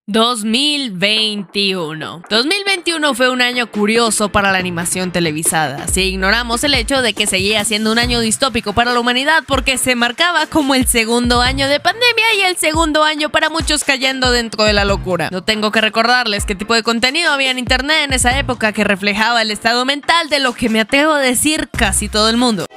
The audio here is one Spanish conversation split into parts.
2021 fue un año curioso para la animación televisada, si ignoramos el hecho de que seguía siendo un año distópico para la humanidad porque se marcaba como el segundo año de pandemia y el segundo año para muchos cayendo dentro de la locura. No tengo que recordarles qué tipo de contenido había en internet en esa época que reflejaba el estado mental de lo que me atrevo a decir casi todo el mundo.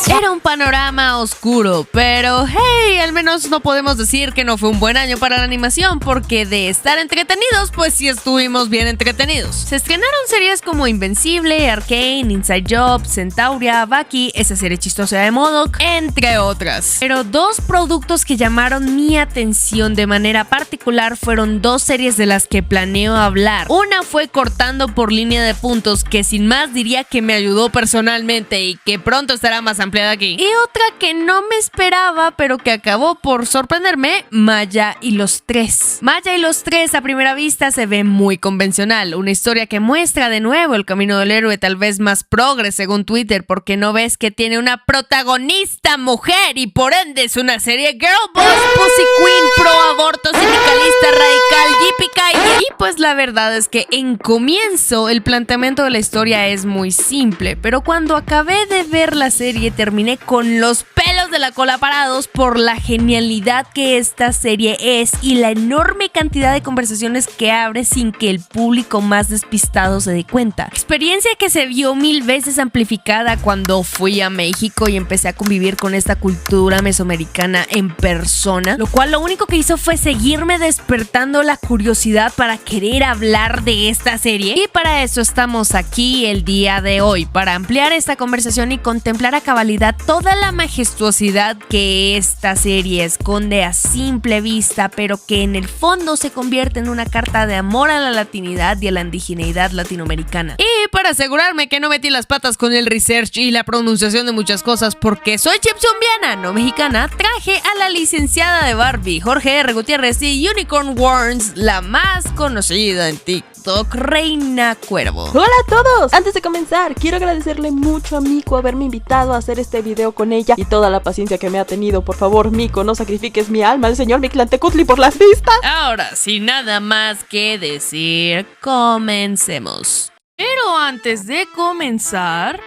Era un panorama oscuro, pero hey, al menos no podemos decir que no fue un buen año para la animación, porque de estar entretenidos, pues sí estuvimos bien entretenidos. Se estrenaron series como Invencible, Arcane, Inside Job, Centauria, Bucky, esa serie chistosa de M.O.D.O.K., entre otras. Pero dos productos que llamaron mi atención de manera particular fueron dos series de las que planeo hablar. Una fue Cortando por Línea de Puntos, que sin más diría que me ayudó personalmente y que pronto estará más ampliada aquí. Y otra que no me esperaba, pero que acabó por sorprenderme, Maya y los Tres. Maya y los Tres a primera vista se ve muy convencional, una historia que muestra de nuevo el camino del héroe tal vez más progre según Twitter, porque no ves que tiene una protagonista mujer y por ende es una serie girl boss, pussy queen, pro aborto, sindicalista, radical, yippee-ki-yay. Y pues la verdad es que en comienzo el planteamiento de la historia es muy simple, pero cuando acabé de ver la serie terminé con los pelos de la cola parados por la genialidad que esta serie es y la enorme cantidad de conversaciones que abre sin que el público más despistado se dé cuenta. Experiencia que se vio 1000 veces amplificada cuando fui a México y empecé a convivir con esta cultura mesoamericana en persona, lo cual lo único que hizo fue seguirme despertando la curiosidad para querer hablar de esta serie, y para eso estamos aquí el día de hoy, para ampliar esta conversación y contemplar a cabalidad toda la majestuosidad que esta serie esconde a simple vista, pero que en el fondo se convierte en una carta de amor a la latinidad y a la indigeneidad latinoamericana. Y para asegurarme que no metí las patas con el research y la pronunciación de muchas cosas, porque soy chipzumbiana, no mexicana, traje a la licenciada de Barbie, Jorge R. Gutiérrez y Unicorn Warns, la más conocida en TikTok, Reina Cuervo. ¡Hola a todos! Antes de comenzar, quiero agradecerle mucho a Mico haberme invitado a hacer este video con ella y toda la paciencia que me ha tenido. Por favor, Mico, no sacrifiques mi alma al señor Mictlantecutli por las vistas. Ahora, sin nada más que decir, comencemos. Pero antes de comenzar...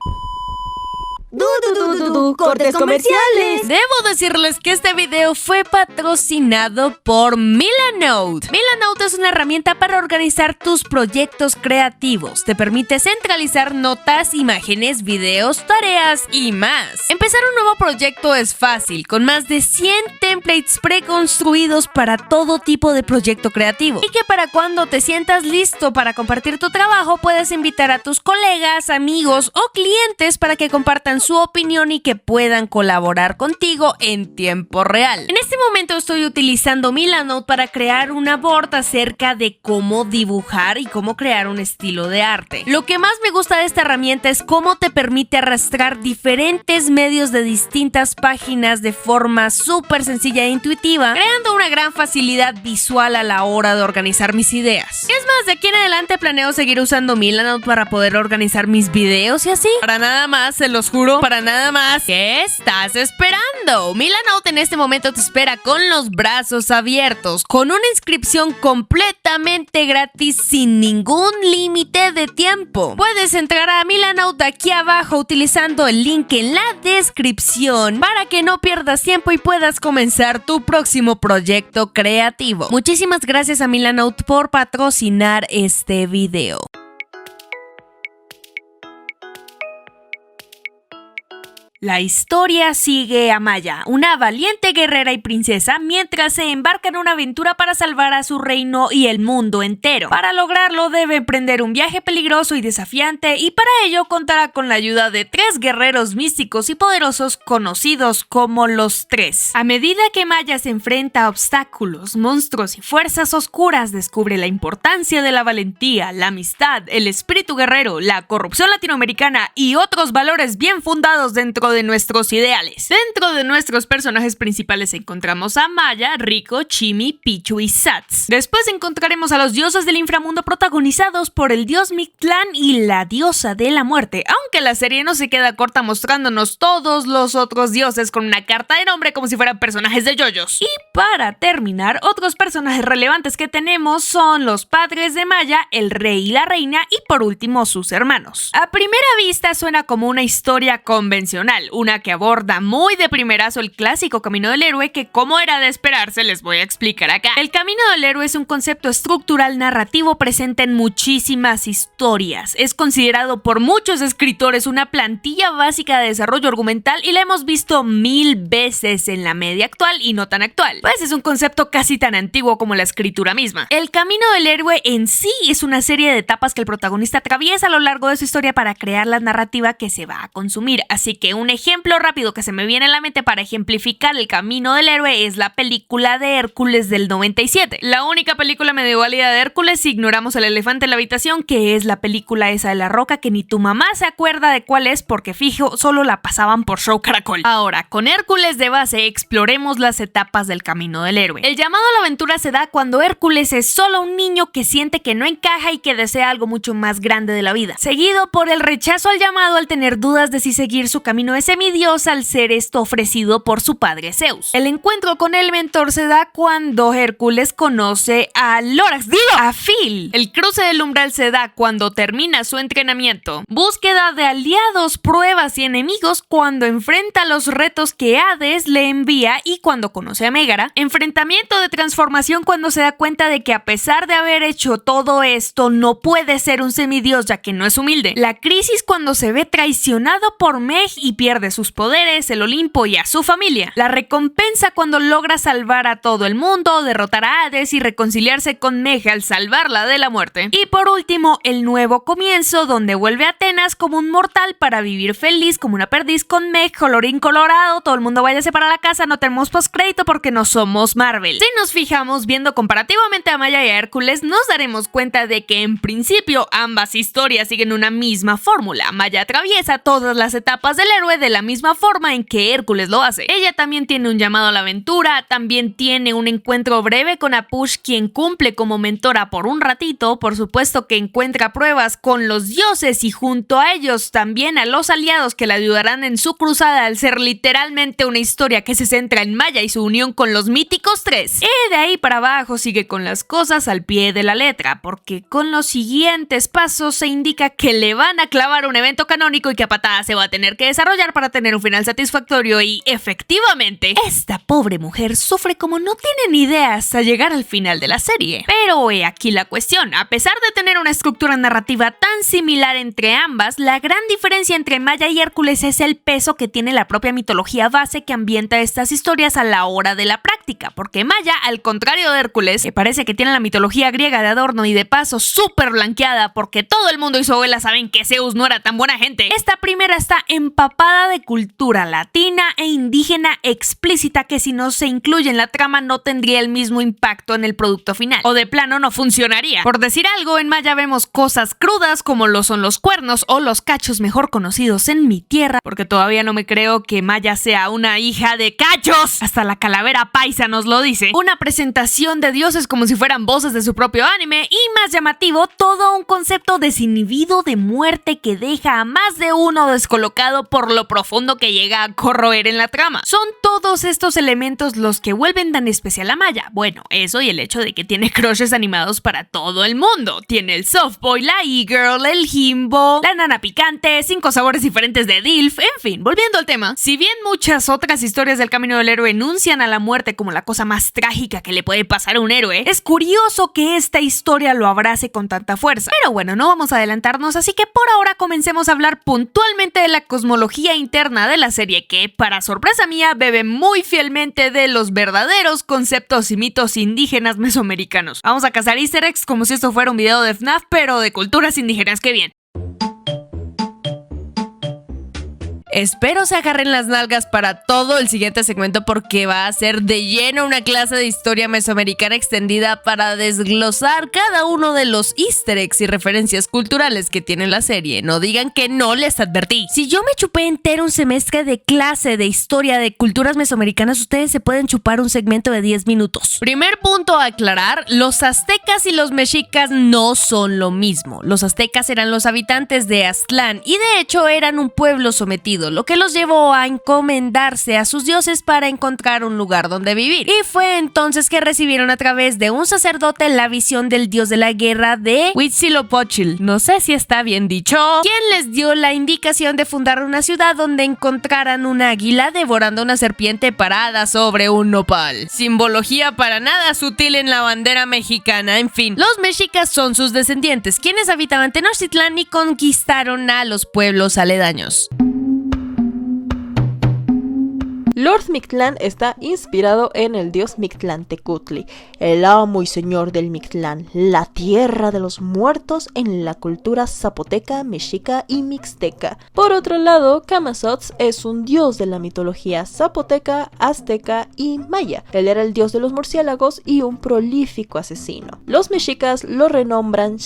Cortes comerciales. Debo decirles que este video fue patrocinado por Milanote. Milanote es una herramienta para organizar tus proyectos creativos. Te permite centralizar notas, imágenes, videos, tareas y más. Empezar un nuevo proyecto es fácil, con más de 100 templates preconstruidos para todo tipo de proyecto creativo. Y que para cuando te sientas listo para compartir tu trabajo, puedes invitar a tus colegas, amigos o clientes para que compartan su opinión y que puedan colaborar contigo en tiempo real. En este momento estoy utilizando Milanote para crear una board acerca de cómo dibujar y cómo crear un estilo de arte. Lo que más me gusta de esta herramienta es cómo te permite arrastrar diferentes medios de distintas páginas de forma súper sencilla e intuitiva, creando una gran facilidad visual a la hora de organizar mis ideas. Es más, de aquí en adelante planeo seguir usando Milanote para poder organizar mis videos y así. Para nada más, se los juro, para nada más. ¿Qué estás esperando? Milanote en este momento te espera con los brazos abiertos, con una inscripción completamente gratis sin ningún límite de tiempo. Puedes entrar a Milanote aquí abajo utilizando el link en la descripción para que no pierdas tiempo y puedas comenzar tu próximo proyecto creativo. Muchísimas gracias a Milanote por patrocinar este video. La historia sigue a Maya, una valiente guerrera y princesa, mientras se embarca en una aventura para salvar a su reino y el mundo entero. Para lograrlo debe emprender un viaje peligroso y desafiante, y para ello contará con la ayuda de 3 guerreros místicos y poderosos conocidos como los Tres. A medida que Maya se enfrenta a obstáculos, monstruos y fuerzas oscuras, descubre la importancia de la valentía, la amistad, el espíritu guerrero, la corrupción latinoamericana y otros valores bien fundados dentro de nuestros ideales. Dentro de nuestros personajes principales encontramos a Maya, Rico, Chimi, Pichu y Satz. Después encontraremos a los dioses del inframundo protagonizados por el dios Mictlán y la diosa de la muerte, aunque la serie no se queda corta mostrándonos todos los otros dioses con una carta de nombre como si fueran personajes de yoyos. Y para terminar, otros personajes relevantes que tenemos son los padres de Maya, el rey y la reina, y por último sus hermanos. A primera vista suena como una historia convencional, una que aborda muy de primerazo el clásico camino del héroe que, como era de esperarse, les voy a explicar acá. El camino del héroe es un concepto estructural narrativo presente en muchísimas historias. Es considerado por muchos escritores una plantilla básica de desarrollo argumental y la hemos visto 1000 veces en la media actual y no tan actual, pues es un concepto casi tan antiguo como la escritura misma. El camino del héroe en sí es una serie de etapas que el protagonista atraviesa a lo largo de su historia para crear la narrativa que se va a consumir, así que un ejemplo rápido que se me viene a la mente para ejemplificar el camino del héroe es la película de Hércules del 97. La única película medio válida de Hércules si ignoramos el elefante en la habitación, que es la película esa de la roca que ni tu mamá se acuerda de cuál es porque fijo solo la pasaban por Show Caracol. Ahora, con Hércules de base exploremos las etapas del camino del héroe. El llamado a la aventura se da cuando Hércules es solo un niño que siente que no encaja y que desea algo mucho más grande de la vida, seguido por el rechazo al llamado al tener dudas de si seguir su camino de semidios al ser esto ofrecido por su padre Zeus. El encuentro con el mentor se da cuando Hércules conoce a Lorax, a Phil. El cruce del umbral se da cuando termina su entrenamiento. Búsqueda de aliados, pruebas y enemigos cuando enfrenta los retos que Hades le envía y cuando conoce a Mégara. Enfrentamiento de transformación cuando se da cuenta de que a pesar de haber hecho todo esto no puede ser un semidios ya que no es humilde. La crisis cuando se ve traicionado por Meg y pierde sus poderes, el Olimpo y a su familia. La recompensa cuando logra salvar a todo el mundo, derrotar a Hades y reconciliarse con Meg al salvarla de la muerte. Y por último, el nuevo comienzo donde vuelve a Atenas como un mortal para vivir feliz como una perdiz con Meg, colorín colorado, todo el mundo váyase para la casa, no tenemos postcrédito porque no somos Marvel. Si nos fijamos viendo comparativamente a Maya y a Hércules, nos daremos cuenta de que en principio ambas historias siguen una misma fórmula. Maya atraviesa todas las etapas del héroe de la misma forma en que Hércules lo hace. Ella también tiene un llamado a la aventura, también tiene un encuentro breve con Apush, quien cumple como mentora por un ratito, por supuesto que encuentra pruebas con los dioses y junto a ellos también a los aliados que la ayudarán en su cruzada al ser literalmente una historia que se centra en Maya y su unión con los míticos tres. Y de ahí para abajo sigue con las cosas al pie de la letra, porque con los siguientes pasos se indica que le van a clavar un evento canónico y que a patadas se va a tener que desarrollar para tener un final satisfactorio y efectivamente, esta pobre mujer sufre como no tienen idea hasta llegar al final de la serie. Pero he aquí la cuestión, a pesar de tener una estructura narrativa tan similar entre ambas, la gran diferencia entre Maya y Hércules es el peso que tiene la propia mitología base que ambienta estas historias a la hora de la práctica, porque Maya, al contrario de Hércules, que parece que tiene la mitología griega de adorno y de paso súper blanqueada porque todo el mundo y su abuela saben que Zeus no era tan buena gente, esta primera está empapada de cultura latina e indígena explícita que si no se incluye en la trama no tendría el mismo impacto en el producto final, o de plano no funcionaría. Por decir algo, en Maya vemos cosas crudas como lo son los cuernos o los cachos mejor conocidos en mi tierra, porque todavía no me creo que Maya sea una hija de cachos, hasta la calavera paisa nos lo dice, una presentación de dioses como si fueran voces de su propio anime y más llamativo, todo un concepto desinhibido de muerte que deja a más de uno descolocado por lo profundo que llega a corroer en la trama. Son todos estos elementos los que vuelven tan especial a Maya. Bueno, eso y el hecho de que tiene crushes animados para todo el mundo. Tiene el softboy, la e-girl, el himbo, la nana picante, 5 sabores diferentes de DILF, en fin, volviendo al tema. Si bien muchas otras historias del camino del héroe enuncian a la muerte como la cosa más trágica que le puede pasar a un héroe, es curioso que esta historia lo abrace con tanta fuerza. Pero bueno, no vamos a adelantarnos, así que por ahora comencemos a hablar puntualmente de la cosmología interna de la serie que, para sorpresa mía, bebe muy fielmente de los verdaderos conceptos y mitos indígenas mesoamericanos. Vamos a cazar easter eggs como si esto fuera un video de FNAF, pero de culturas indígenas, ¡qué bien! Espero se agarren las nalgas para todo el siguiente segmento porque va a ser de lleno una clase de historia mesoamericana extendida para desglosar cada uno de los easter eggs y referencias culturales que tiene la serie. No digan que no les advertí. Si yo me chupé entero un semestre de clase de historia de culturas mesoamericanas, ustedes se pueden chupar un segmento de 10 minutos. Primer punto a aclarar, los aztecas y los mexicas no son lo mismo. Los aztecas eran los habitantes de Aztlán y de hecho eran un pueblo sometido, lo que los llevó a encomendarse a sus dioses para encontrar un lugar donde vivir. Y fue entonces que recibieron a través de un sacerdote la visión del dios de la guerra de Huitzilopochtli. No sé si está bien dicho. Quien les dio la indicación de fundar una ciudad donde encontraran un águila devorando una serpiente parada sobre un nopal. Simbología para nada sutil en la bandera mexicana. En fin, los mexicas son sus descendientes, quienes habitaban Tenochtitlán y conquistaron a los pueblos aledaños. Lord Mictlán está inspirado en el dios Mictlantecutli, el amo y señor del Mictlán, la tierra de los muertos en la cultura zapoteca, mexica y mixteca. Por otro lado, Camazotz es un dios de la mitología zapoteca, azteca y maya. Él era el dios de los murciélagos y un prolífico asesino. Los mexicas lo renombran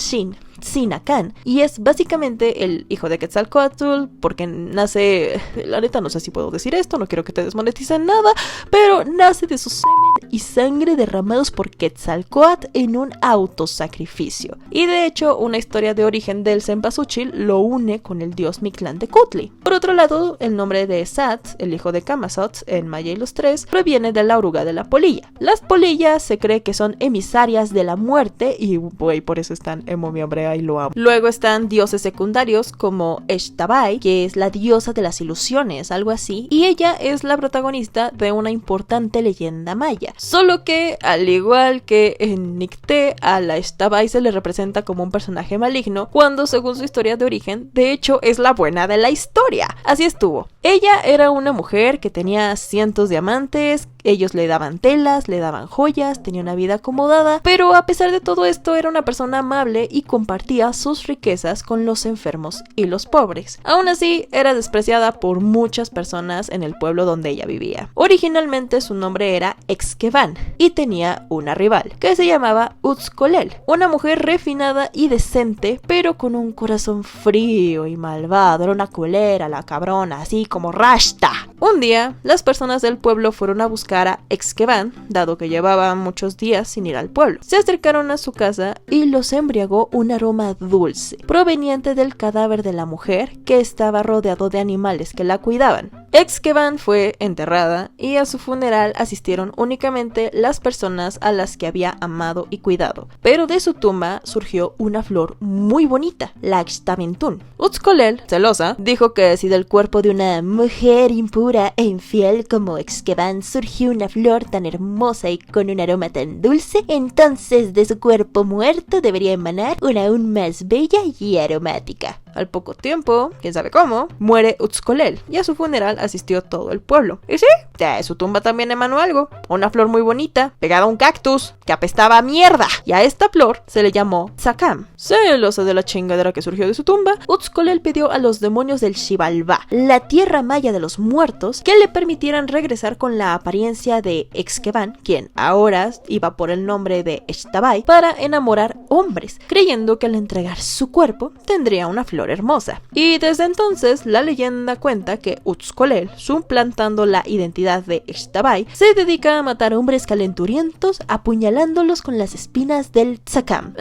Sinacán, y es básicamente el hijo de Quetzalcóatl, porque nace, la neta no sé si puedo decir esto, no quiero que te desmoneticen nada, pero nace de su semen y sangre derramados por Quetzalcóatl en un autosacrificio. Y de hecho, una historia de origen del cempasúchil lo une con el dios Mictlantecutli. Por otro lado, el nombre de Sat, el hijo de Camazotz, en Maya y los Tres, proviene de la oruga de la polilla. Las polillas se cree que son emisarias de la muerte y por eso están emo mi hombre y lo amo. Luego están dioses secundarios como Ixtabay, que es la diosa de las ilusiones, algo así, y ella es la protagonista de una importante leyenda maya. Solo que, al igual que en Nicté, a la Ixtabay se le representa como un personaje maligno, cuando según su historia de origen, de hecho es la buena de la historia. Así estuvo. Ella era una mujer que tenía cientos de amantes, ellos le daban telas, le daban joyas, tenía una vida acomodada, pero a pesar de todo esto era una persona amable y compartía sus riquezas con los enfermos y los pobres. Aún así, era despreciada por muchas personas en el pueblo donde ella vivía. Originalmente su nombre era Exqueban y tenía una rival, que se llamaba Utzcolel, una mujer refinada y decente, pero con un corazón frío y malvado, era una culera, la cabrona, así como Rashta. Un día, las personas del pueblo fueron a buscar a Exqueban, dado que llevaba muchos días sin ir al pueblo. Se acercaron a su casa y los embriagó un aroma dulce, proveniente del cadáver de la mujer, que estaba rodeado de animales que la cuidaban. Exqueban fue enterrada y a su funeral asistieron únicamente las personas a las que había amado y cuidado, pero de su tumba surgió una flor muy bonita, la Xtaventún. Utzcolel, celosa, dijo que si del cuerpo de una mujer impura e infiel como Exqueban surgió una flor tan hermosa y con un aroma tan dulce, entonces de su cuerpo muerto debería emanar una aún más bella y aromática. Al poco tiempo, quién sabe cómo, muere Utzcolel y a su funeral asistió todo el pueblo. Y sí, de su tumba también emanó algo, una flor muy bonita, pegada a un cactus, que apestaba a mierda. Y a esta flor se le llamó Zacam. Celosa de la chingadera que surgió de su tumba, Utzcolel pidió a los demonios del Xibalbá, la tierra maya de los muertos, que le permitieran regresar con la apariencia de Exqueban, quien ahora iba por el nombre de Ixtabay, para enamorar hombres, creyendo que al entregar su cuerpo tendría una flor hermosa. Y desde entonces la leyenda cuenta que Utzcolel, suplantando la identidad de Ixtabay, se dedica a matar hombres calenturientos apuñalándolos con las espinas del Zacam.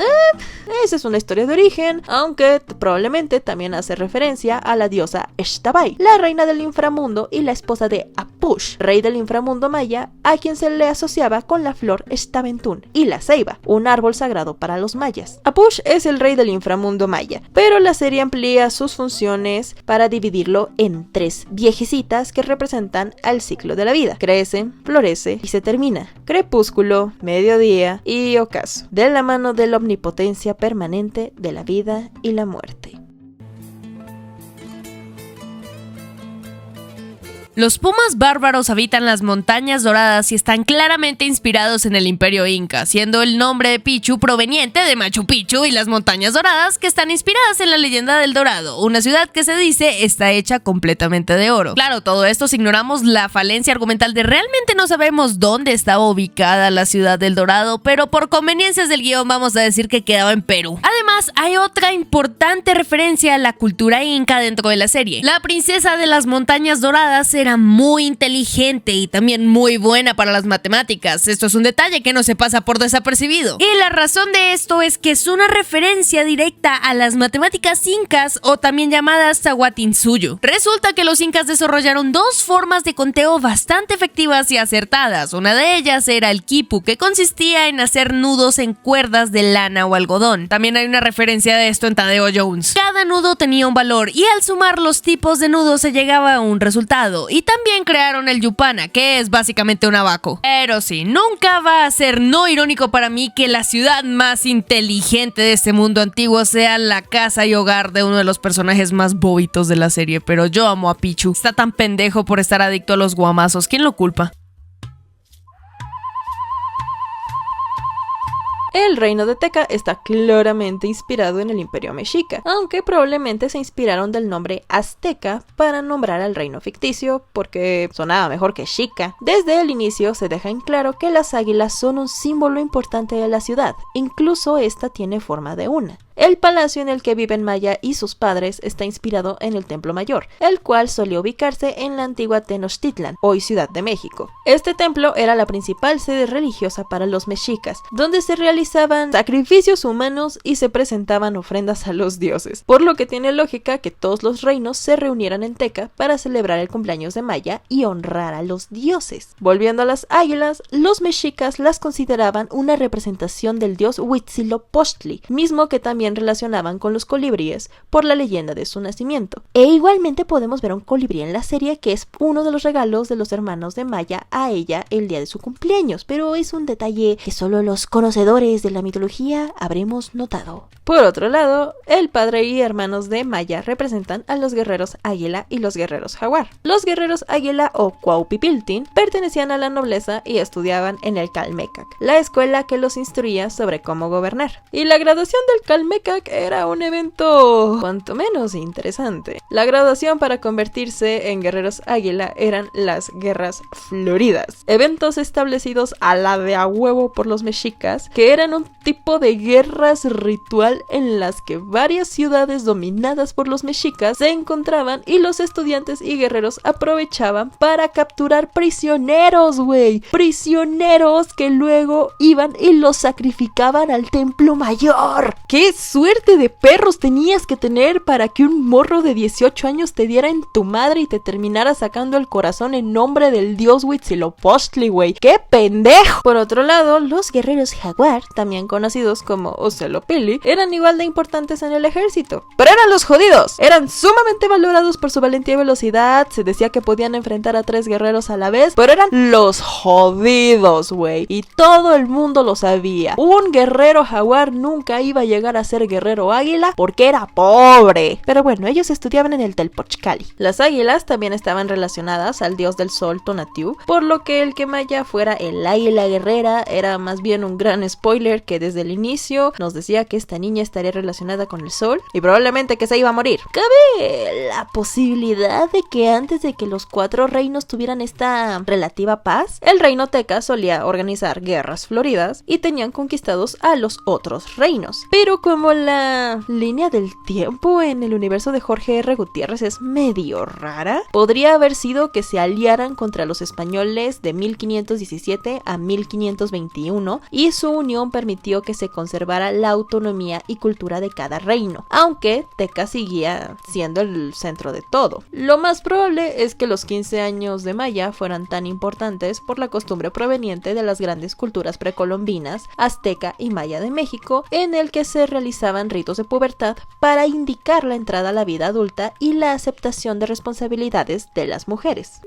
Esa es una historia de origen, aunque probablemente también hace referencia a la diosa Ixtabay, la reina del inframundo y la esposa de Apush, rey del inframundo maya, a quien se le asociaba con la flor Xtaventún y la ceiba, un árbol sagrado para los mayas. Apush es el rey del inframundo maya, pero la serie amplía sus funciones para dividirlo en 3 viejecitas que representan al ciclo de la vida: crece, florece y se termina. Crepúsculo, mediodía y ocaso, de la mano de la omnipotencia permanente de la vida y la muerte. Los pumas bárbaros habitan las montañas doradas y están claramente inspirados en el Imperio Inca, siendo el nombre de Pichu proveniente de Machu Picchu y las montañas doradas que están inspiradas en la leyenda del Dorado, una ciudad que se dice está hecha completamente de oro. Claro, todo esto si ignoramos la falencia argumental de realmente no sabemos dónde estaba ubicada la ciudad del Dorado, pero por conveniencias del guión vamos a decir que quedaba en Perú. Además, hay otra importante referencia a la cultura inca dentro de la serie. La princesa de las montañas doradas era muy inteligente y también muy buena para las matemáticas. Esto es un detalle que no se pasa por desapercibido. Y la razón de esto es que es una referencia directa a las matemáticas incas o también llamadas Tahuantinsuyo. Resulta que los incas desarrollaron dos formas de conteo bastante efectivas y acertadas. Una de ellas era el quipu, que consistía en hacer nudos en cuerdas de lana o algodón. También hay una referencia de esto en Tadeo Jones. Cada nudo tenía un valor y al sumar los tipos de nudos se llegaba a un resultado. Y también crearon el yupana, que es básicamente un abaco. Pero sí, nunca va a ser no irónico para mí que la ciudad más inteligente de este mundo antiguo sea la casa y hogar de uno de los personajes más bobitos de la serie. Pero yo amo a Pichu. Está tan pendejo por estar adicto a los guamazos. ¿Quién lo culpa? El reino de Teca está claramente inspirado en el Imperio Mexica, aunque probablemente se inspiraron del nombre azteca para nombrar al reino ficticio, porque sonaba mejor que Xica. Desde el inicio se deja en claro que las águilas son un símbolo importante de la ciudad, incluso esta tiene forma de una. El palacio en el que viven Maya y sus padres está inspirado en el Templo Mayor, el cual solía ubicarse en la antigua Tenochtitlan, hoy Ciudad de México. Este templo era la principal sede religiosa para los mexicas, donde se realizaban sacrificios humanos y se presentaban ofrendas a los dioses, por lo que tiene lógica que todos los reinos se reunieran en Teca para celebrar el cumpleaños de Maya y honrar a los dioses. Volviendo a las águilas, los mexicas las consideraban una representación del dios Huitzilopochtli, mismo que también relacionaban con los colibríes por la leyenda de su nacimiento. E igualmente podemos ver a un colibrí en la serie, que es uno de los regalos de los hermanos de Maya a ella el día de su cumpleaños, pero es un detalle que solo los conocedores de la mitología habremos notado. Por otro lado, el padre y hermanos de Maya representan a los guerreros águila y los guerreros jaguar. Los guerreros águila o Cuaupipiltin pertenecían a la nobleza y estudiaban en el Calmecac, la escuela que los instruía sobre cómo gobernar. Y la graduación del Calmecac era un evento cuanto menos interesante. La graduación para convertirse en guerreros águila eran las guerras floridas, eventos establecidos a la de a huevo por los mexicas, que eran un tipo de guerras ritual en las que varias ciudades dominadas por los mexicas se encontraban y los estudiantes y guerreros aprovechaban para capturar prisioneros, prisioneros que luego iban y los sacrificaban al Templo Mayor. ¡Qué suerte de perros tenías que tener para que un morro de 18 años te diera en tu madre y te terminara sacando el corazón en nombre del dios Huitzilopochtli, ¡Qué pendejo! Por otro lado, los guerreros jaguar, también conocidos como Ocelopili, eran igual de importantes en el ejército. Pero eran los jodidos. Eran sumamente valorados por su valentía y velocidad. Se decía que podían enfrentar a 3 guerreros a la vez, pero eran los jodidos, y todo el mundo lo sabía. Un guerrero jaguar nunca iba a llegar a ser guerrero águila porque era pobre. Pero bueno, ellos estudiaban en el Telpochcali. Las águilas también estaban relacionadas al dios del sol Tonatiuh, por lo que el que Maya fuera el águila guerrera era más bien un gran spoiler que desde el inicio nos decía que esta niña estaría relacionada con el sol y probablemente que se iba a morir. Cabe la posibilidad de que antes de que los 4 reinos tuvieran esta relativa paz, el reino teca solía organizar guerras floridas y tenían conquistados a los otros reinos. Pero como la línea del tiempo en el universo de Jorge R. Gutiérrez es medio rara, podría haber sido que se aliaran contra los españoles de 1517 a 1521 y su unión permitió que se conservara la autonomía y cultura de cada reino, aunque Teca seguía siendo el centro de todo. Lo más probable es que los 15 años de Maya fueran tan importantes por la costumbre proveniente de las grandes culturas precolombinas, azteca y maya de México, en el que se realizaban ritos de pubertad para indicar la entrada a la vida adulta y la aceptación de responsabilidades de las mujeres.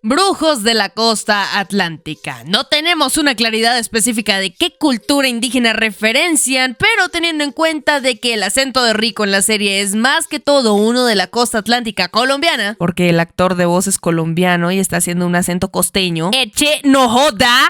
Brujos de la costa atlántica. No tenemos una claridad específica de qué cultura indígena referencian, pero teniendo en cuenta de que el acento de Rico en la serie es más que todo uno de la costa atlántica colombiana, porque el actor de voz es colombiano y está haciendo un acento costeño. ¡Eche no joda!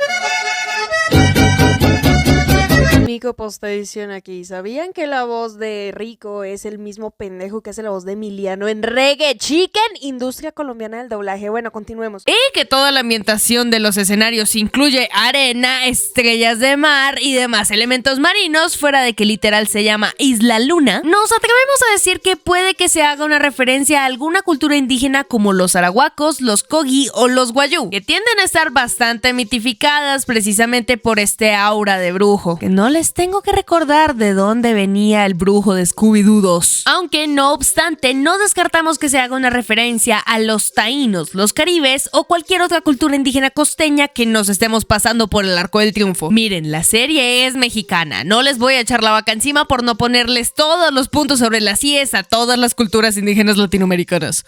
Mico post edición aquí. ¿Sabían que la voz de Rico es el mismo pendejo que hace la voz de Emiliano en Reggae Chicken? Industria colombiana del doblaje. Bueno, continuemos. Y que toda la ambientación de los escenarios incluye arena, estrellas de mar y demás elementos marinos, fuera de que literal se llama Isla Luna. Nos atrevemos a decir que puede que se haga una referencia a alguna cultura indígena como los arahuacos, los kogi o los guayú, que tienden a estar bastante mitificadas precisamente por este aura de brujo, que no les tengo que recordar de dónde venía el brujo de Scooby-Doo 2. Aunque no obstante, no descartamos que se haga una referencia a los taínos, los caribes o cualquier otra cultura indígena costeña que nos estemos pasando por el Arco del Triunfo. Miren, la serie es mexicana, no les voy a echar la vaca encima por no ponerles todos los puntos sobre las IES a todas las culturas indígenas latinoamericanas.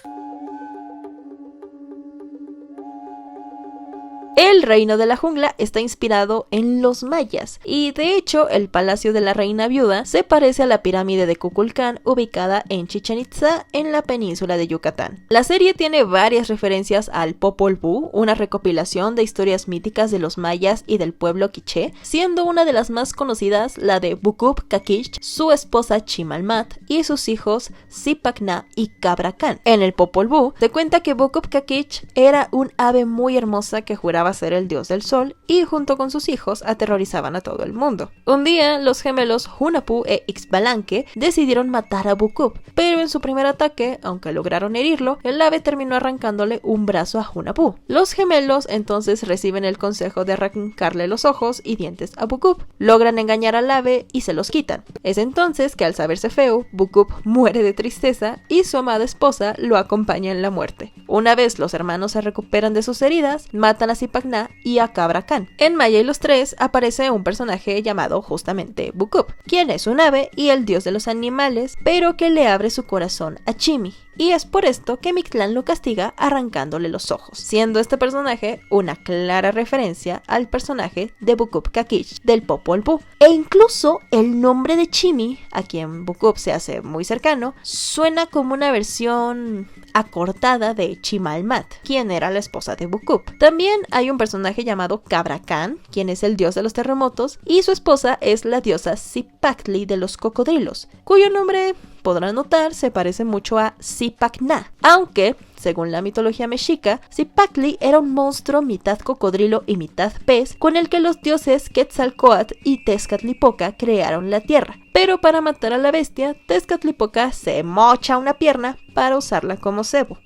El reino de la jungla está inspirado en los mayas y de hecho el palacio de la reina viuda se parece a la pirámide de Kukulcán ubicada en Chichén Itzá en la península de Yucatán. La serie tiene varias referencias al Popol Vuh, una recopilación de historias míticas de los mayas y del pueblo quiché, siendo una de las más conocidas la de Bukup Kakich, su esposa Chimalmat y sus hijos Zipacná y Cabracán. En el Popol Vuh se cuenta que Bukup Kakich era un ave muy hermosa que juraba ser el dios del sol y junto con sus hijos aterrorizaban a todo el mundo. Un día los gemelos Hunahpu e Ixbalanque decidieron matar a Bukup, pero en su primer ataque, aunque lograron herirlo, el ave terminó arrancándole un brazo a Hunahpu. Los gemelos entonces reciben el consejo de arrancarle los ojos y dientes a Bukup. Logran engañar al ave y se los quitan. Es entonces que al saberse feo, Bukup muere de tristeza y su amada esposa lo acompaña en la muerte. Una vez los hermanos se recuperan de sus heridas, matan a Zipacná y a Cabracán. En Maya y los Tres aparece un personaje llamado justamente Bukup, quien es un ave y el dios de los animales, pero que le abre su corazón a Chimi. Y es por esto que Mictlán lo castiga arrancándole los ojos, siendo este personaje una clara referencia al personaje de Bukup Kakich del Popol Vuh. E incluso el nombre de Chimi, a quien Bukup se hace muy cercano, suena como una versión acortada de Chimalmat, quien era la esposa de Bukup. También hay un personaje llamado Cabracán, quien es el dios de los terremotos, y su esposa es la diosa Zipactli de los cocodrilos, cuyo nombre, podrán notar, se parece mucho a Zipacná, aunque, según la mitología mexica, Zipactli era un monstruo mitad cocodrilo y mitad pez con el que los dioses Quetzalcóatl y Tezcatlipoca crearon la tierra. Pero para matar a la bestia, Tezcatlipoca se mocha una pierna para usarla como cebo.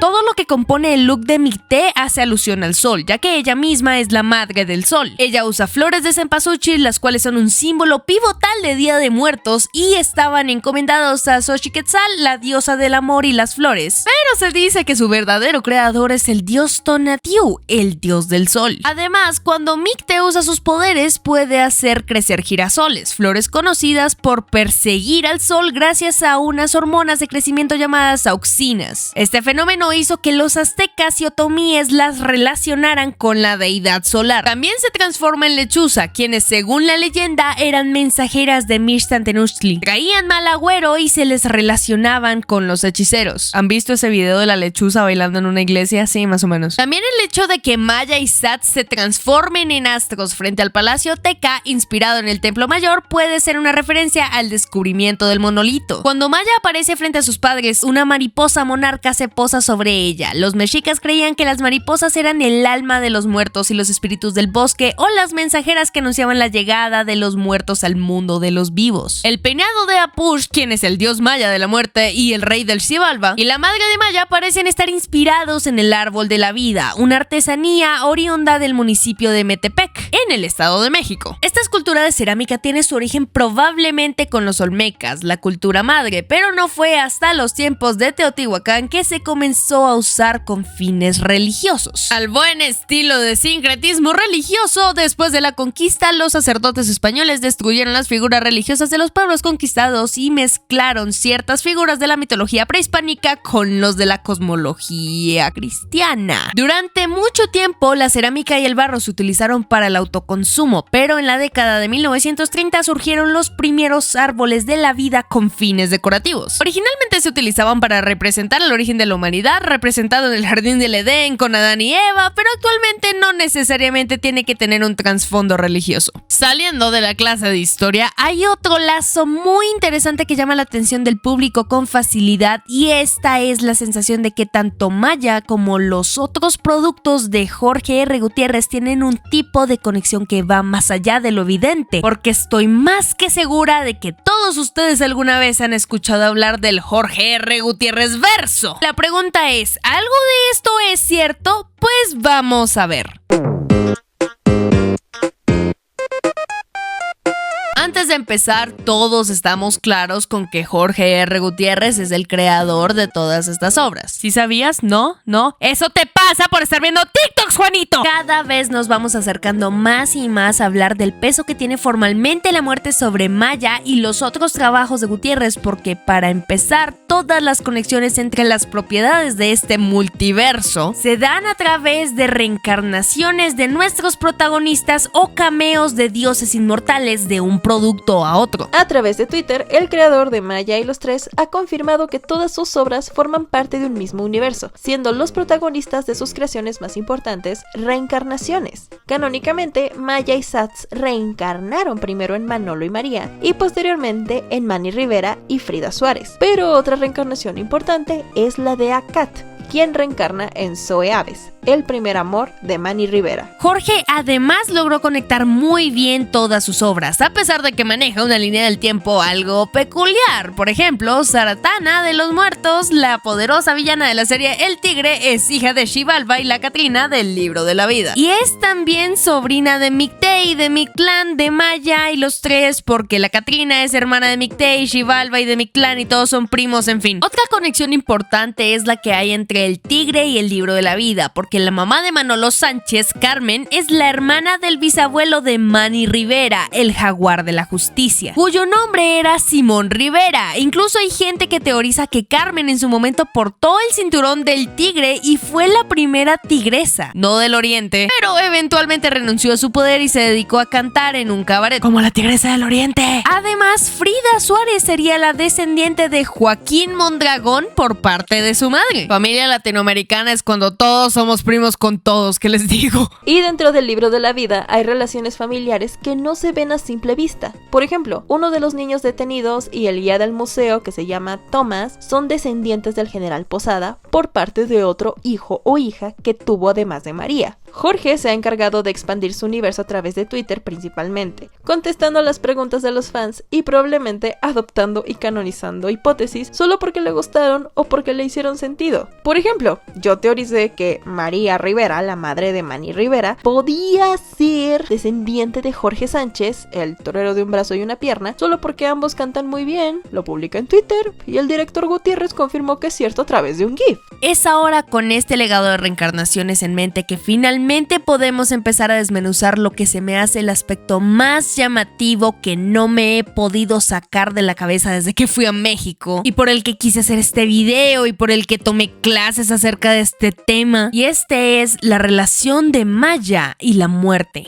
Todo lo que compone el look de Micté hace alusión al sol, ya que ella misma es la madre del sol. Ella usa flores de cempasúchil, las cuales son un símbolo pivotal de Día de Muertos y estaban encomendados a Xochiquetzal, la diosa del amor y las flores. Pero se dice que su verdadero creador es el dios Tonatiuh, el dios del sol. Además, cuando Micté usa sus poderes, puede hacer crecer girasoles, flores conocidas por perseguir al sol gracias a unas hormonas de crecimiento llamadas auxinas. Este fenómeno hizo que los aztecas y otomíes las relacionaran con la deidad solar. También se transforma en lechuza, quienes según la leyenda eran mensajeras de Mixtlantenuhtli. Traían mal agüero y se les relacionaban con los hechiceros. ¿Han visto ese video de la lechuza bailando en una iglesia? Sí, más o menos. También el hecho de que Maya y Sat se transformen en astros frente al Palacio Teca, inspirado en el Templo Mayor, puede ser una referencia al descubrimiento del monolito. Cuando Maya aparece frente a sus padres, una mariposa monarca se posa sobre ella. Los mexicas creían que las mariposas eran el alma de los muertos y los espíritus del bosque, o las mensajeras que anunciaban la llegada de los muertos al mundo de los vivos. El peinado de Apush, quien es el dios maya de la muerte y el rey del Xibalba, y la madre de Maya parecen estar inspirados en el árbol de la vida, una artesanía oriunda del municipio de Metepec, en el Estado de México. Esta escultura de cerámica tiene su origen probablemente con los olmecas, la cultura madre, pero no fue hasta los tiempos de Teotihuacán que se comenzó a usar usar con fines religiosos. Al buen estilo de sincretismo religioso, después de la conquista, los sacerdotes españoles destruyeron las figuras religiosas de los pueblos conquistados y mezclaron ciertas figuras de la mitología prehispánica con los de la cosmología cristiana. Durante mucho tiempo, la cerámica y el barro se utilizaron para el autoconsumo, pero en la década de 1930 surgieron los primeros árboles de la vida con fines decorativos. Originalmente se utilizaban para representar el origen de la humanidad, representado en el jardín del Edén con Adán y Eva, pero actualmente no necesariamente tiene que tener un trasfondo religioso. Saliendo de la clase de historia, hay otro lazo muy interesante que llama la atención del público con facilidad, y esta es la sensación de que tanto Maya como los otros productos de Jorge R. Gutiérrez tienen un tipo de conexión que va más allá de lo evidente, porque estoy más que segura de que todos ustedes alguna vez han escuchado hablar del Jorge R. Gutiérrez verso. La pregunta es, ¿algo de esto es cierto? Pues vamos a ver. Antes de empezar, todos estamos claros con que Jorge R. Gutiérrez es el creador de todas estas obras. ¿Sí sabías? ¿No? ¿No? ¡Eso te pasa por estar viendo TikToks, Juanito! Cada vez nos vamos acercando más y más a hablar del peso que tiene formalmente la muerte sobre Maya y los otros trabajos de Gutiérrez, porque para empezar, todas las conexiones entre las propiedades de este multiverso se dan a través de reencarnaciones de nuestros protagonistas o cameos de dioses inmortales de un producto a otro. A través de Twitter, el creador de Maya y los Tres ha confirmado que todas sus obras forman parte de un mismo universo, siendo los protagonistas de sus creaciones más importantes reencarnaciones. Canónicamente, Maya y Satz reencarnaron primero en Manolo y María y posteriormente en Manny Rivera y Frida Suárez. Pero otra reencarnación importante es la de Akat, quien reencarna en Zoe Aves, el primer amor de Manny Rivera. Jorge además logró conectar muy bien todas sus obras, a pesar de que maneja una línea del tiempo algo peculiar. Por ejemplo, Zaratana de los Muertos, la poderosa villana de la serie El Tigre, es hija de Xibalba y la Catrina del Libro de la Vida. Y es también sobrina de Mictei, de Mictlán, de Maya y los Tres, porque la Catrina es hermana de Mictei, Xibalba y de Mictlán, y todos son primos, en fin. Otra conexión importante es la que hay entre El Tigre y el Libro de la Vida, porque la mamá de Manolo Sánchez, Carmen, es la hermana del bisabuelo de Manny Rivera, el jaguar de la justicia, cuyo nombre era Simón Rivera. Incluso hay gente que teoriza que Carmen en su momento portó el cinturón del tigre y fue la primera tigresa, no del oriente, pero eventualmente renunció a su poder y se dedicó a cantar en un cabaret, como la tigresa del oriente. Además, Frida Suárez sería la descendiente de Joaquín Mondragón por parte de su madre. Familia latinoamericana es cuando todos somos primos con todos, ¿qué les digo? Y dentro del Libro de la Vida hay relaciones familiares que no se ven a simple vista. Por ejemplo, uno de los niños detenidos y el guía del museo, que se llama Tomás, son descendientes del general Posada por parte de otro hijo o hija que tuvo además de María. Jorge se ha encargado de expandir su universo a través de Twitter principalmente, contestando a las preguntas de los fans y probablemente adoptando y canonizando hipótesis solo porque le gustaron o porque le hicieron sentido. Por ejemplo, yo teoricé que María Rivera, la madre de Manny Rivera, podía ser descendiente de Jorge Sánchez, el torero de un brazo y una pierna, solo porque ambos cantan muy bien, lo publica en Twitter y el director Gutiérrez confirmó que es cierto a través de un GIF. Es ahora con este legado de reencarnaciones en mente que finalmente podemos empezar a desmenuzar lo que se me hace el aspecto más llamativo que no me he podido sacar de la cabeza desde que fui a México, y por el que quise hacer este video y por el que tomé clases acerca de este tema, y este es la relación de Maya y la muerte.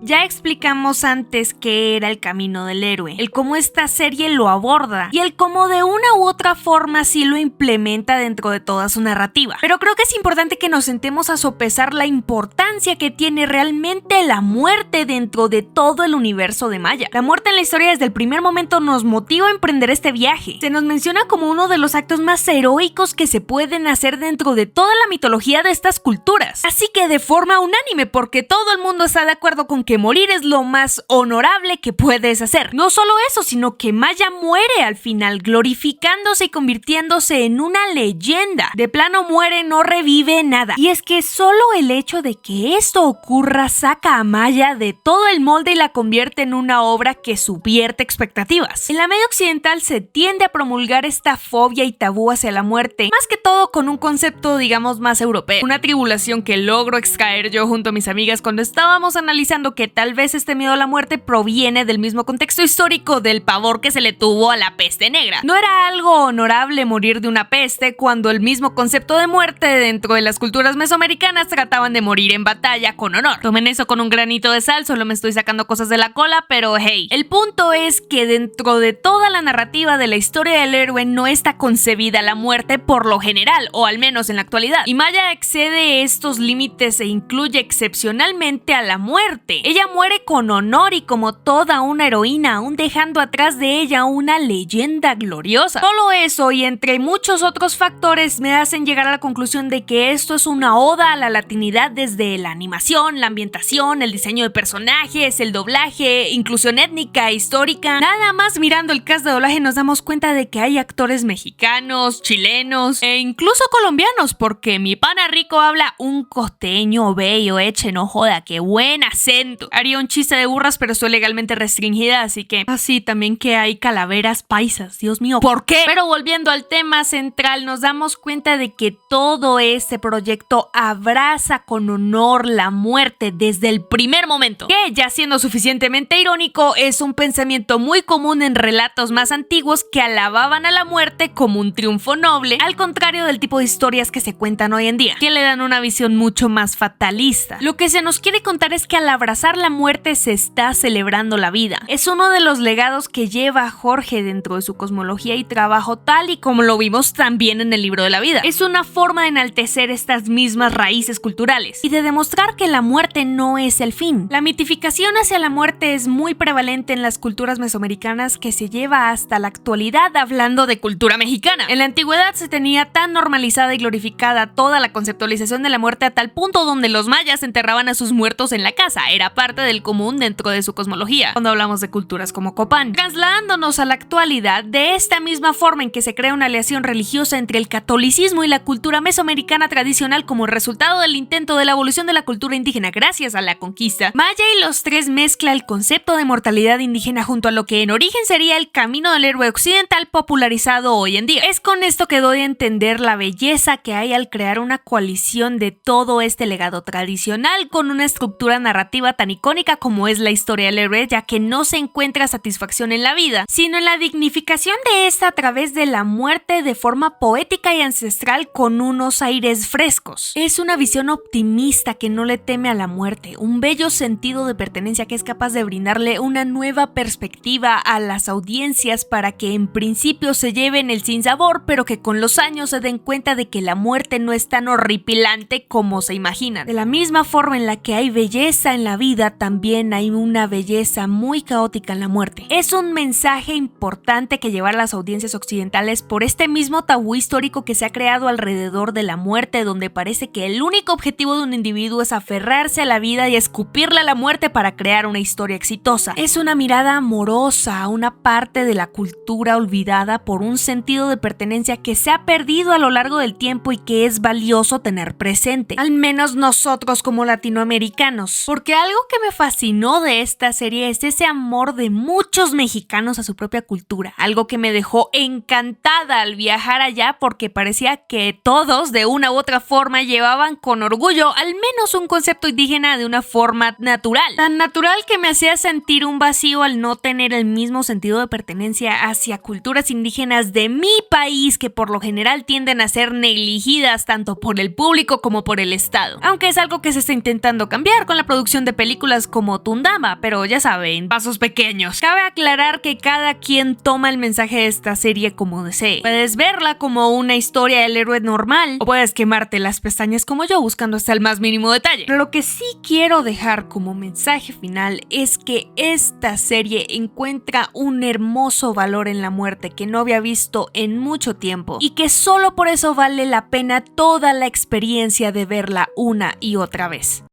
Ya explicamos antes qué era el camino del héroe, el cómo esta serie lo aborda y el cómo de una u otra forma sí lo implementa dentro de toda su narrativa. Pero creo que es importante que nos sentemos a sopesar la importancia que tiene realmente la muerte dentro de todo el universo de Maya. La muerte en la historia desde el primer momento nos motiva a emprender este viaje. Se nos menciona como uno de los actos más heroicos que se pueden hacer dentro de toda la mitología de estas culturas. Así que de forma unánime, porque todo el mundo está de acuerdo con que morir es lo más honorable que puedes hacer. No solo eso, sino que Maya muere al final, glorificándose y convirtiéndose en una leyenda. De plano muere, no revive nada. Y es que solo el hecho de que esto ocurra saca a Maya de todo el molde y la convierte en una obra que subvierte expectativas. En la media occidental se tiende a promulgar esta fobia y tabú hacia la muerte, más que todo con un concepto, digamos, más europeo. Una tribulación que logro extraer yo junto a mis amigas cuando estábamos analizando que tal vez este miedo a la muerte proviene del mismo contexto histórico del pavor que se le tuvo a la peste negra. No era algo honorable morir de una peste cuando el mismo concepto de muerte dentro de las culturas mesoamericanas trataban de morir en batalla con honor. Tomen eso con un granito de sal, solo me estoy sacando cosas de la cola, pero hey, el punto es que dentro de toda la narrativa de la historia del héroe no está concebida la muerte por lo general, o al menos en la actualidad, y Maya excede estos límites e incluye excepcionalmente a la muerte. Ella muere con honor y como toda una heroína, aún dejando atrás de ella una leyenda gloriosa. Solo eso y entre muchos otros factores me hacen llegar a la conclusión de que esto es una oda a la latinidad desde la animación, la ambientación, el diseño de personajes, el doblaje, inclusión étnica, histórica. Nada más mirando el cast de doblaje nos damos cuenta de que hay actores mexicanos, chilenos e incluso colombianos, porque mi pana Rico habla un costeño bello, no joda, qué buen acento. Haría un chiste de burras, pero estoy legalmente restringida, así que así también que hay calaveras paisas, Dios mío, ¿por qué? Pero volviendo al tema central, nos damos cuenta de que todo este proyecto abraza con honor la muerte desde el primer momento, que ya siendo suficientemente irónico, es un pensamiento muy común en relatos más antiguos que alababan a la muerte como un triunfo noble, al contrario del tipo de historias que se cuentan hoy en día, que le dan una visión mucho más fatalista. Lo que se nos quiere contar es que al abrazar la muerte se está celebrando la vida. Es uno de los legados que lleva Jorge dentro de su cosmología y trabajo, tal y como lo vimos también en el libro de la vida. Es una forma de enaltecer estas mismas raíces culturales y de demostrar que la muerte no es el fin. La mitificación hacia la muerte es muy prevalente en las culturas mesoamericanas, que se lleva hasta la actualidad hablando de cultura mexicana. En la antigüedad se tenía tan normalizada y glorificada toda la conceptualización de la muerte a tal punto donde los mayas enterraban a sus muertos en la casa. Era parte del común dentro de su cosmología, cuando hablamos de culturas como Copán. Trasladándonos a la actualidad, de esta misma forma en que se crea una aleación religiosa entre el catolicismo y la cultura mesoamericana tradicional como resultado del intento de la evolución de la cultura indígena gracias a la conquista, Maya y los tres mezcla el concepto de mortalidad indígena junto a lo que en origen sería el camino del héroe occidental popularizado hoy en día. Es con esto que doy a entender la belleza que hay al crear una coalición de todo este legado tradicional con una estructura narrativa tan icónica como es la historia del héroe, ya que no se encuentra satisfacción en la vida, sino en la dignificación de esta a través de la muerte de forma poética y ancestral con unos aires frescos. Es una visión optimista que no le teme a la muerte, un bello sentido de pertenencia que es capaz de brindarle una nueva perspectiva a las audiencias para que en principio se lleven el sinsabor, pero que con los años se den cuenta de que la muerte no es tan horripilante como se imaginan. De la misma forma en la que hay belleza en la vida, también hay una belleza muy caótica en la muerte. Es un mensaje importante que llevar a las audiencias occidentales por este mismo tabú histórico que se ha creado alrededor de la muerte, donde parece que el único objetivo de un individuo es aferrarse a la vida y escupirle a la muerte para crear una historia exitosa. Es una mirada amorosa a una parte de la cultura olvidada por un sentido de pertenencia que se ha perdido a lo largo del tiempo y que es valioso tener presente, al menos nosotros como latinoamericanos, porque algo que me fascinó de esta serie es ese amor de muchos mexicanos a su propia cultura, algo que me dejó encantada al viajar allá porque parecía que todos de una u otra forma llevaban con orgullo al menos un concepto indígena de una forma natural, tan natural que me hacía sentir un vacío al no tener el mismo sentido de pertenencia hacia culturas indígenas de mi país, que por lo general tienden a ser negligidas tanto por el público como por el Estado, aunque es algo que se está intentando cambiar con la producción de películas como Tundama, pero ya saben, pasos pequeños. Cabe aclarar que cada quien toma el mensaje de esta serie como desee. Puedes verla como una historia del héroe normal, o puedes quemarte las pestañas como yo buscando hasta el más mínimo detalle. Pero lo que sí quiero dejar como mensaje final es que esta serie encuentra un hermoso valor en la muerte que no había visto en mucho tiempo y que solo por eso vale la pena toda la experiencia de verla una y otra vez.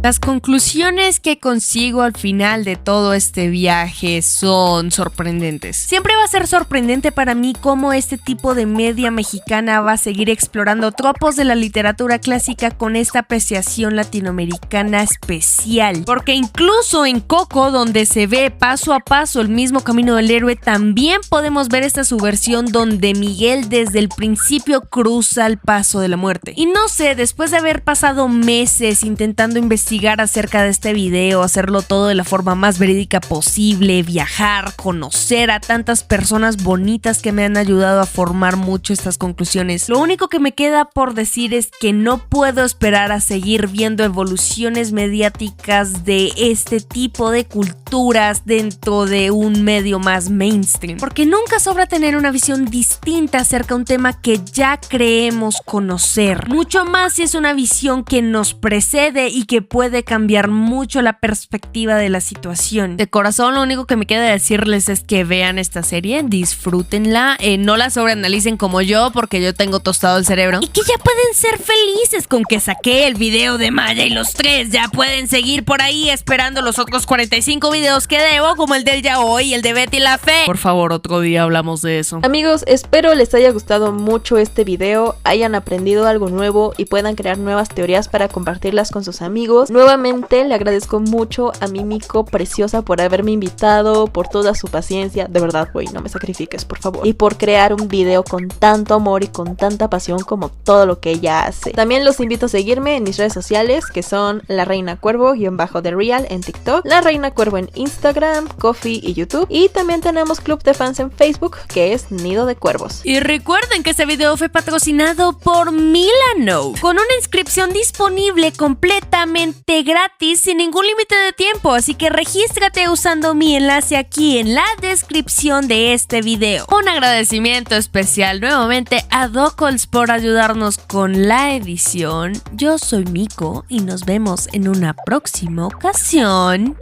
Las conclusiones que consigo al final de todo este viaje son sorprendentes. Siempre va a ser sorprendente para mí cómo este tipo de media mexicana va a seguir explorando tropos de la literatura clásica con esta apreciación latinoamericana especial. Porque incluso en Coco, donde se ve paso a paso el mismo camino del héroe, también podemos ver esta subversión donde Miguel desde el principio cruza el paso de la muerte. Y no sé, después de haber pasado meses intentando investigar acerca de este video, hacerlo todo de la forma más verídica posible, viajar, conocer a tantas personas bonitas que me han ayudado a formar mucho estas conclusiones, lo único que me queda por decir es que no puedo esperar a seguir viendo evoluciones mediáticas de este tipo de culturas dentro de un medio más mainstream, porque nunca sobra tener una visión distinta acerca de un tema que ya creemos conocer, mucho más si es una visión que nos precede y que puede cambiar mucho la perspectiva de la situación. De corazón, lo único que me queda decirles es que vean esta serie, disfrútenla, no la sobreanalicen como yo, porque yo tengo tostado el cerebro, y que ya pueden ser felices con que saqué el video de Maya y los 3. Ya pueden seguir por ahí esperando los otros 45 videos que debo, como el del Yaoi y el de Betty la Fe. Por favor, otro día hablamos de eso. Amigos, espero les haya gustado mucho este video, hayan aprendido algo nuevo y puedan crear nuevas teorías para compartirlas con sus amigos. Nuevamente le agradezco mucho a mi Miko preciosa por haberme invitado, por toda su paciencia, de verdad, güey, no me sacrifiques, por favor, y por crear un video con tanto amor y con tanta pasión como todo lo que ella hace. También los invito a seguirme en mis redes sociales, que son La Reina Cuervo-The Real en TikTok, La Reina Cuervo en Instagram, Ko-fi y YouTube, y también tenemos club de fans en Facebook, que es Nido de Cuervos. Y recuerden que este video fue patrocinado por Milano, con una inscripción disponible completamente gratis sin ningún límite de tiempo, así que regístrate usando mi enlace aquí en la descripción de este video. Un agradecimiento especial nuevamente a Dockles por ayudarnos con la edición. Yo soy Miko y nos vemos en una próxima ocasión.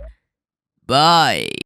Bye.